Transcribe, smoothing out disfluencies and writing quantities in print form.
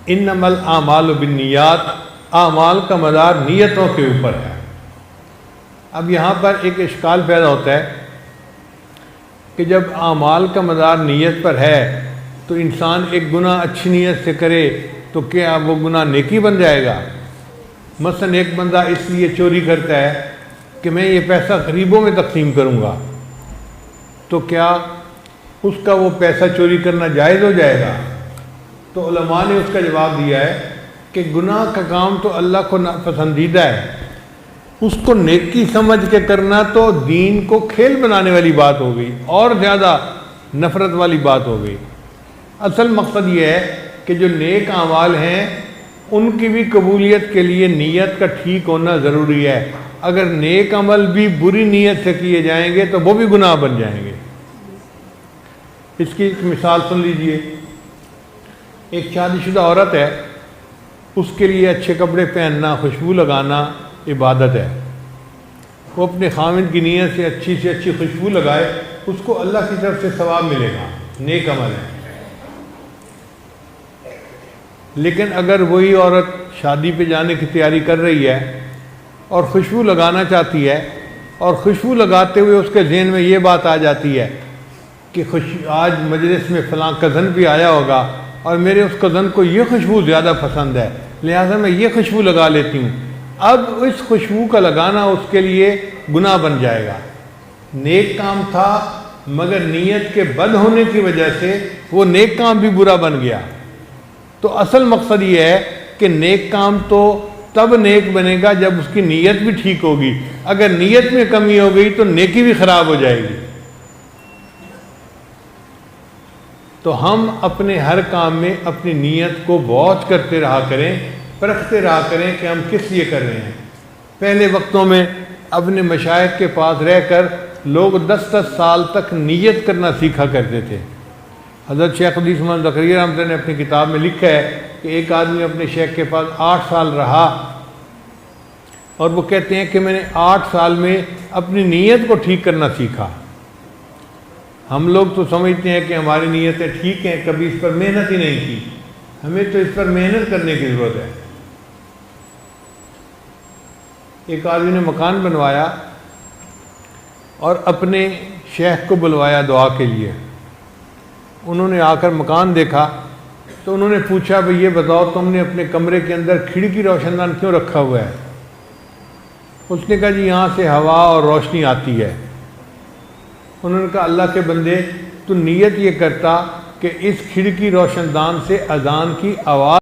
انما الاعمال بالنیات، اعمال کا مدار نیتوں کے اوپر ہے۔ اب یہاں پر ایک اشکال پیدا ہوتا ہے کہ جب اعمال کا مدار نیت پر ہے تو انسان ایک گناہ اچھی نیت سے کرے تو کیا وہ گناہ نیکی بن جائے گا؟ مثلا ایک بندہ اس لیے چوری کرتا ہے کہ میں یہ پیسہ غریبوں میں تقسیم کروں گا، تو کیا اس کا وہ پیسہ چوری کرنا جائز ہو جائے گا؟ تو علماء نے اس کا جواب دیا ہے کہ گناہ کا کام تو اللہ کو ناپسندیدہ ہے، اس کو نیکی سمجھ کے کرنا تو دین کو کھیل بنانے والی بات ہو گئی اور زیادہ نفرت والی بات ہو گئی۔ اصل مقصد یہ ہے کہ جو نیک اعمال ہیں ان کی بھی قبولیت کے لیے نیت کا ٹھیک ہونا ضروری ہے۔ اگر نیک عمل بھی بری نیت سے کیے جائیں گے تو وہ بھی گناہ بن جائیں گے۔ اس کی ایک مثال سن لیجئے۔ ایک شادی شدہ عورت ہے، اس کے لیے اچھے کپڑے پہننا، خوشبو لگانا عبادت ہے۔ وہ اپنے خاوند کی نیت سے اچھی خوشبو لگائے، اس کو اللہ کی طرف سے ثواب ملے گا، نیک عمل ہے۔ لیکن اگر وہی عورت شادی پہ جانے کی تیاری کر رہی ہے اور خوشبو لگانا چاہتی ہے، اور خوشبو لگاتے ہوئے اس کے ذہن میں یہ بات آ جاتی ہے کہ آج مجلس میں فلاں کزن بھی آیا ہوگا اور میرے اس کزن کو یہ خوشبو زیادہ پسند ہے، لہٰذا میں یہ خوشبو لگا لیتی ہوں، اب اس خوشبو کا لگانا اس کے لیے گناہ بن جائے گا۔ نیک کام تھا مگر نیت کے بد ہونے کی وجہ سے وہ نیک کام بھی برا بن گیا۔ تو اصل مقصد یہ ہے کہ نیک کام تو تب نیک بنے گا جب اس کی نیت بھی ٹھیک ہوگی، اگر نیت میں کمی ہو گئی تو نیکی بھی خراب ہو جائے گی۔ تو ہم اپنے ہر کام میں اپنی نیت کو واچ کرتے رہا کریں، پرکھتے رہا کریں کہ ہم کس لیے کر رہے ہیں۔ پہلے وقتوں میں اپنے مشائخ کے پاس رہ کر لوگ 10 سال تک نیت کرنا سیکھا کرتے تھے۔ حضرت شیخ حدیث محمد زکریا رحمۃ اللہ نے اپنی کتاب میں لکھا ہے کہ ایک آدمی اپنے شیخ کے پاس 8 سال رہا اور وہ کہتے ہیں کہ میں نے 8 سال میں اپنی نیت کو ٹھیک کرنا سیکھا۔ ہم لوگ تو سمجھتے ہیں کہ ہماری نیتیں ٹھیک ہیں، کبھی اس پر محنت ہی نہیں کی، ہمیں تو اس پر محنت کرنے کی ضرورت ہے۔ ایک آدمی نے مکان بنوایا اور اپنے شیخ کو بلوایا دعا کے لیے۔ انہوں نے آ کر مکان دیکھا تو انہوں نے پوچھا بھئی یہ بتاؤ تم نے اپنے کمرے کے اندر کھڑکی روشن دان کیوں رکھا ہوا ہے؟ اس نے کہا جی یہاں سے ہوا اور روشنی آتی ہے۔ انہوں نے کہا اللہ کے بندے تو نیت یہ کرتا کہ اس کھڑکی روشن دان سے اذان کی آواز